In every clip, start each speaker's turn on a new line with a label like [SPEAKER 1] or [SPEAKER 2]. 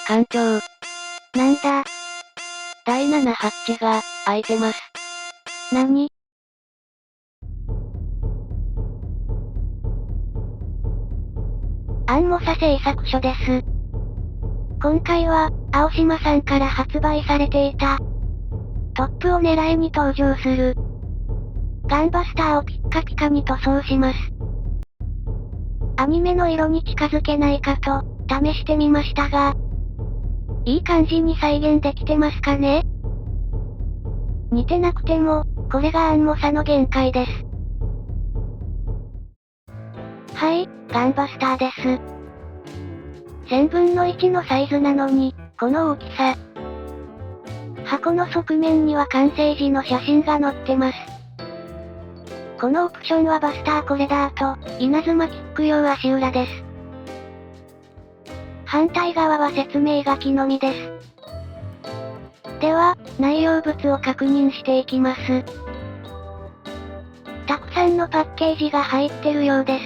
[SPEAKER 1] 艦長。
[SPEAKER 2] なんだ。
[SPEAKER 1] 第7ハッチが、開いてます。
[SPEAKER 2] 何？アンモサ製作所です。今回は、青島さんから発売されていた、トップを狙いに登場する、ガンバスターをピッカピカに塗装します。アニメの色に近づけないかと、試してみましたが、いい感じに再現できてますかね？似てなくても、これがアンモサの限界です。はい、ガンバスターです。1000分の1のサイズなのに、この大きさ。箱の側面には完成時の写真が載ってます。このオプションはバスターコレダーと、稲妻キック用足裏です。反対側は説明書きのみです。では、内容物を確認していきます。たくさんのパッケージが入ってるようです。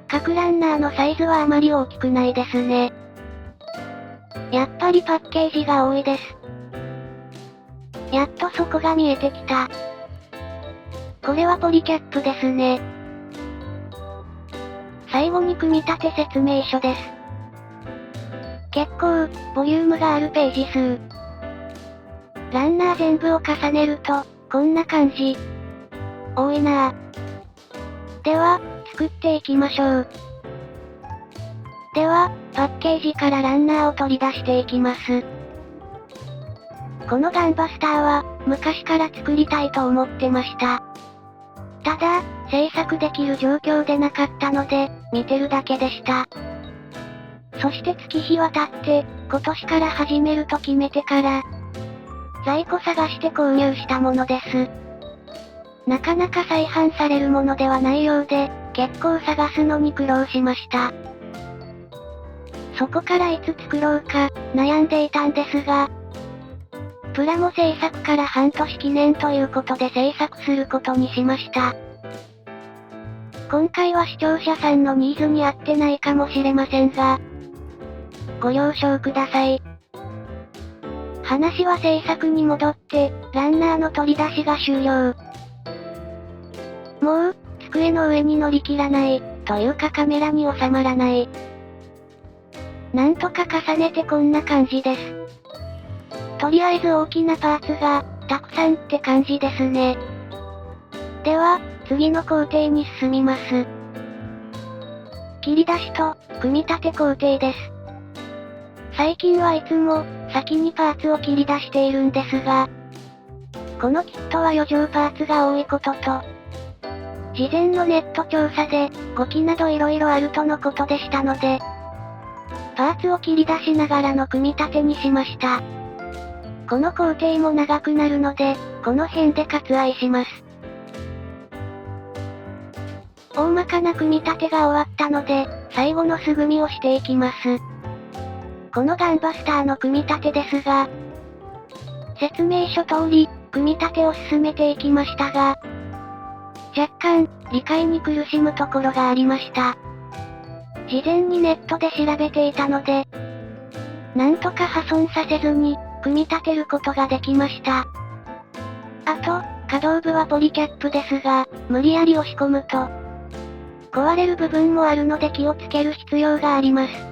[SPEAKER 2] 各ランナーのサイズはあまり大きくないですね。やっぱりパッケージが多いです。やっと底が見えてきた。これはポリキャップですね。最後に組み立て説明書です。結構、ボリュームがあるページ数。ランナー全部を重ねると、こんな感じ。多いなぁ。では、作っていきましょう。では、パッケージからランナーを取り出していきます。このガンバスターは、昔から作りたいと思ってました。ただ、制作できる状況でなかったので、見てるだけでした。そして月日は経って、今年から始めると決めてから、在庫探して購入したものです。なかなか再販されるものではないようで、結構探すのに苦労しました。そこからいつ作ろうか、悩んでいたんですが、プラモ制作から半年記念ということで制作することにしました。今回は視聴者さんのニーズに合ってないかもしれませんが、ご了承ください。話は制作に戻って、ランナーの取り出しが終了。もう、机の上に乗り切らない、というかカメラに収まらない。なんとか重ねてこんな感じです。とりあえず大きなパーツが、たくさんって感じですね。では、次の工程に進みます。切り出しと、組み立て工程です。最近はいつも、先にパーツを切り出しているんですが、このキットは余剰パーツが多いことと、事前のネット調査で、5機など色々あるとのことでしたので、パーツを切り出しながらの組み立てにしました。この工程も長くなるので、この辺で割愛します。大まかな組み立てが終わったので、最後の素組みをしていきます。このガンバスターの組み立てですが、説明書通り、組み立てを進めていきましたが、若干、理解に苦しむところがありました。事前にネットで調べていたので、なんとか破損させずに、組み立てることができました。あと、可動部はポリキャップですが、無理やり押し込むと、壊れる部分もあるので気をつける必要があります。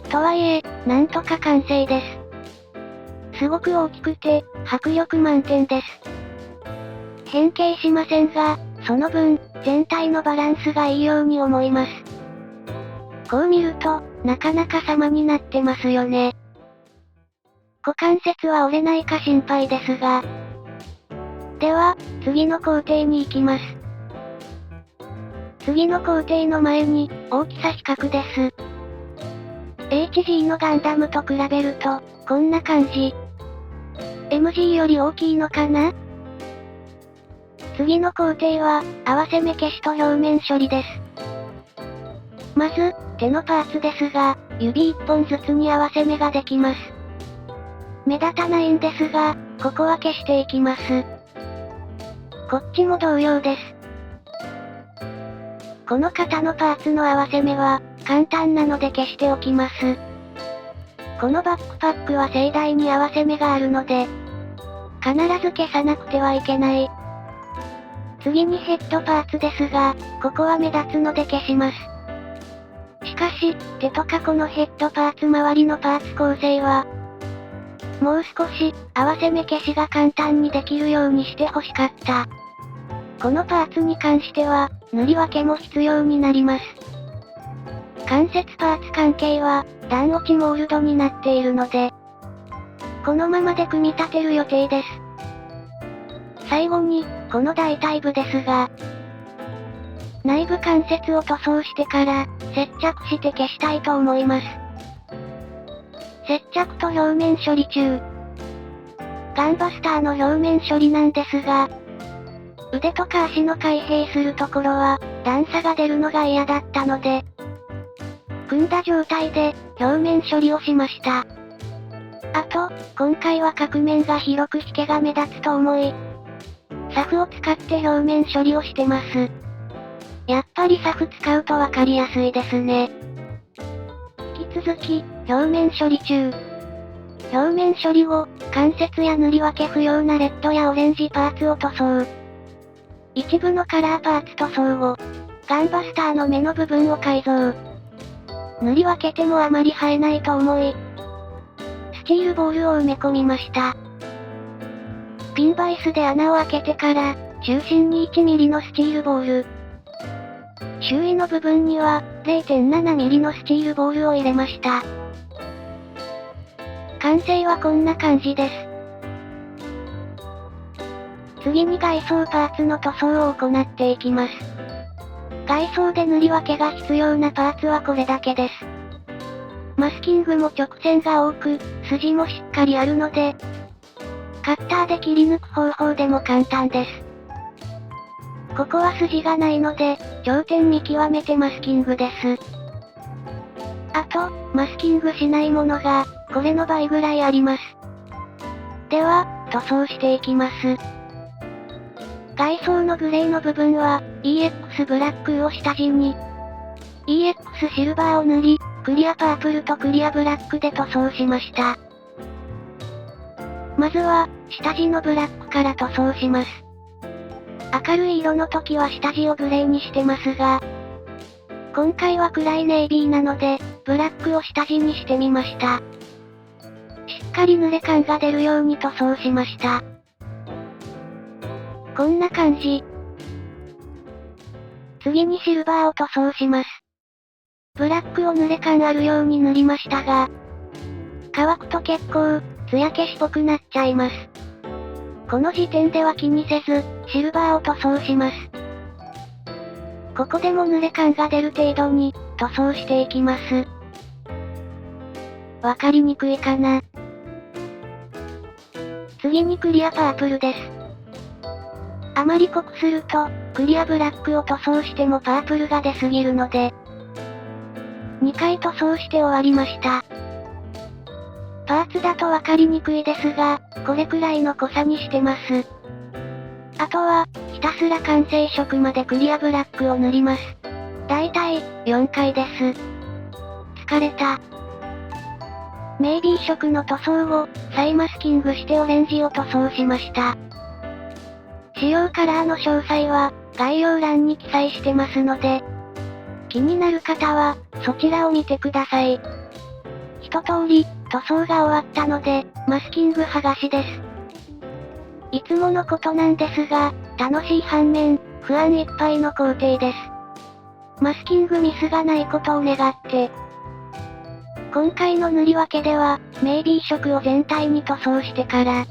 [SPEAKER 2] とはいえ、なんとか完成です。すごく大きくて、迫力満点です。変形しませんが、その分、全体のバランスがいいように思います。こう見ると、なかなか様になってますよね。股関節は折れないか心配ですが。では、次の工程に行きます。次の工程の前に、大きさ比較です。HG のガンダムと比べると、こんな感じ。MG より大きいのかな？次の工程は、合わせ目消しと表面処理です。まず、手のパーツですが、指1本ずつに合わせ目ができます。目立たないんですが、ここは消していきます。こっちも同様です。この肩のパーツの合わせ目は、簡単なので消しておきます。このバックパックは盛大に合わせ目があるので、必ず消さなくてはいけない。次にヘッドパーツですが、ここは目立つので消します。しかし、手とかこのヘッドパーツ周りのパーツ構成は、もう少し、合わせ目消しが簡単にできるようにして欲しかった。このパーツに関しては、塗り分けも必要になります。関節パーツ関係は、段落ちモールドになっているので、このままで組み立てる予定です。最後に、この大腿部ですが、内部関節を塗装してから、接着して消したいと思います。接着と表面処理中。ガンバスターの表面処理なんですが、腕とか足の開閉するところは、段差が出るのが嫌だったので、組んだ状態で、表面処理をしました。あと、今回は角面が広く引けが目立つと思い、サフを使って表面処理をしてます。やっぱりサフ使うとわかりやすいですね。引き続き、表面処理中。表面処理後、関節や塗り分け不要なレッドやオレンジパーツを塗装。一部のカラーパーツ塗装後、ガンバスターの目の部分を改造。塗り分けてもあまり映えないと思い、スチールボールを埋め込みました。ピンバイスで穴を開けてから、中心に1ミリのスチールボール。周囲の部分には、0.7 ミリのスチールボールを入れました。完成はこんな感じです。次に外装パーツの塗装を行っていきます。外装で塗り分けが必要なパーツはこれだけです。マスキングも直線が多く、筋もしっかりあるので、カッターで切り抜く方法でも簡単です。ここは筋がないので、頂点見極めてマスキングです。あと、マスキングしないものが、これの倍ぐらいあります。では、塗装していきます。外装のグレーの部分は、EX ブラックを下地に、EX シルバーを塗り、クリアパープルとクリアブラックで塗装しました。まずは、下地のブラックから塗装します。明るい色の時は下地をグレーにしてますが、今回は暗いネイビーなので、ブラックを下地にしてみました。しっかり濡れ感が出るように塗装しました。こんな感じ。次にシルバーを塗装します。ブラックを濡れ感あるように塗りましたが、乾くと結構、艶消しっぽくなっちゃいます。この時点では気にせず、シルバーを塗装します。ここでも濡れ感が出る程度に、塗装していきます。わかりにくいかな。次にクリアパープルです。あまり濃くすると、クリアブラックを塗装してもパープルが出すぎるので、2回塗装して終わりました。パーツだとわかりにくいですが、これくらいの濃さにしてます。あとは、ひたすら完成色までクリアブラックを塗ります。だいたい、4回です。疲れた。ネイビー色の塗装後、再マスキングしてオレンジを塗装しました。使用カラーの詳細は、概要欄に記載してますので、気になる方は、そちらを見てください。一通り、塗装が終わったので、マスキング剥がしです。いつものことなんですが、楽しい反面、不安いっぱいの工程です。マスキングミスがないことを願って。今回の塗り分けでは、ネイビー色を全体に塗装してから、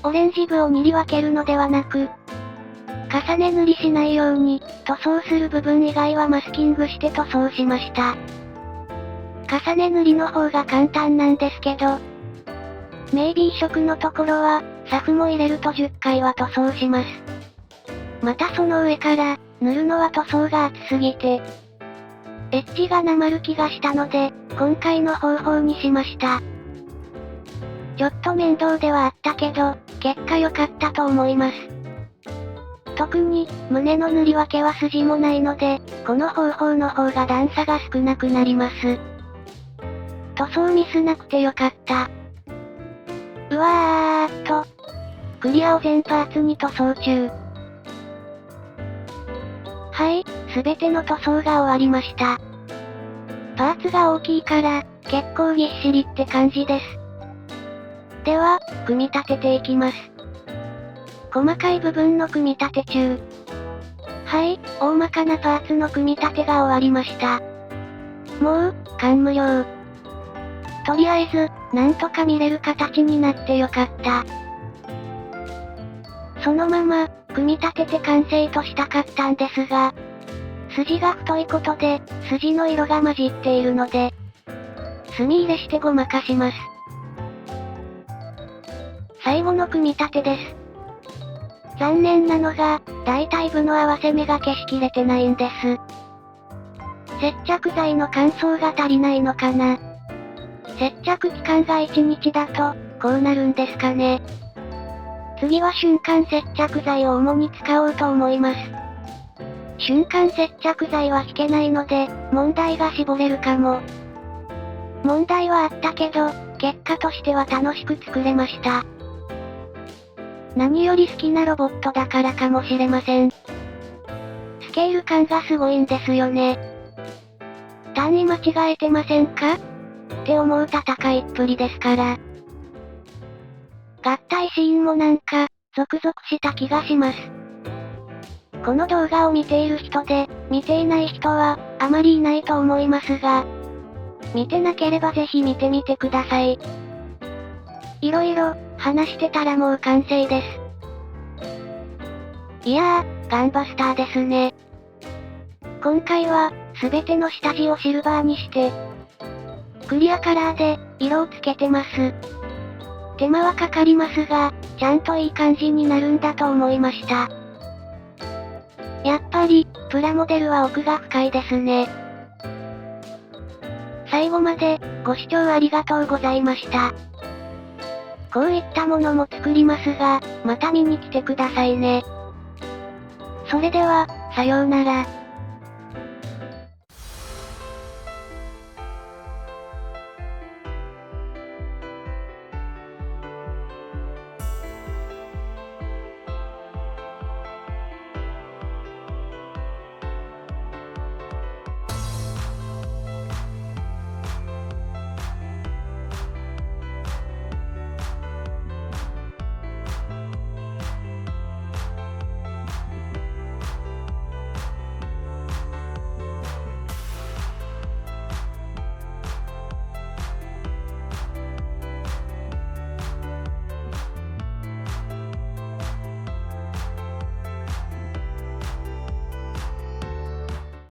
[SPEAKER 2] オレンジ部を2り分けるのではなく、重ね塗りしないように、塗装する部分以外はマスキングして塗装しました。重ね塗りの方が簡単なんですけど、ネイビー色のところは、サフも入れると10回は塗装します。またその上から、塗るのは塗装が厚すぎて、エッジがなまる気がしたので、今回の方法にしました。ちょっと面倒ではあったけど、結果良かったと思います。特に、胸の塗り分けは筋もないので、この方法の方が段差が少なくなります。塗装ミスなくてよかった。うわーっと。クリアを全パーツに塗装中。はい、すべての塗装が終わりました。パーツが大きいから、結構ぎっしりって感じです。では、組み立てていきます。細かい部分の組み立て中。はい、大まかなパーツの組み立てが終わりました。もう、感無量。とりあえず、なんとか見れる形になってよかった。そのまま、組み立てて完成としたかったんですが、筋が太いことで、筋の色が混じっているので、墨入れしてごまかします。最後の組み立てです。残念なのが、大体部の合わせ目が消しきれてないんです。接着剤の乾燥が足りないのかな。接着期間が1日だと、こうなるんですかね。次は瞬間接着剤を主に使おうと思います。瞬間接着剤は引けないので、問題が絞れるかも。問題はあったけど、結果としては楽しく作れました。何より好きなロボットだからかもしれません。スケール感がすごいんですよね。単位間違えてませんかって思う戦いっぷりですから。合体シーンもなんか、ゾクゾクした気がします。この動画を見ている人で、見ていない人は、あまりいないと思いますが、見てなければぜひ見てみてください。いろいろ、話してたらもう完成です。いやー、ガンバスターですね。今回は、すべての下地をシルバーにして、クリアカラーで、色をつけてます。手間はかかりますが、ちゃんといい感じになるんだと思いました。やっぱり、プラモデルは奥が深いですね。最後まで、ご視聴ありがとうございました。こういったものも作りますが、また見に来てくださいね。それでは、さようなら。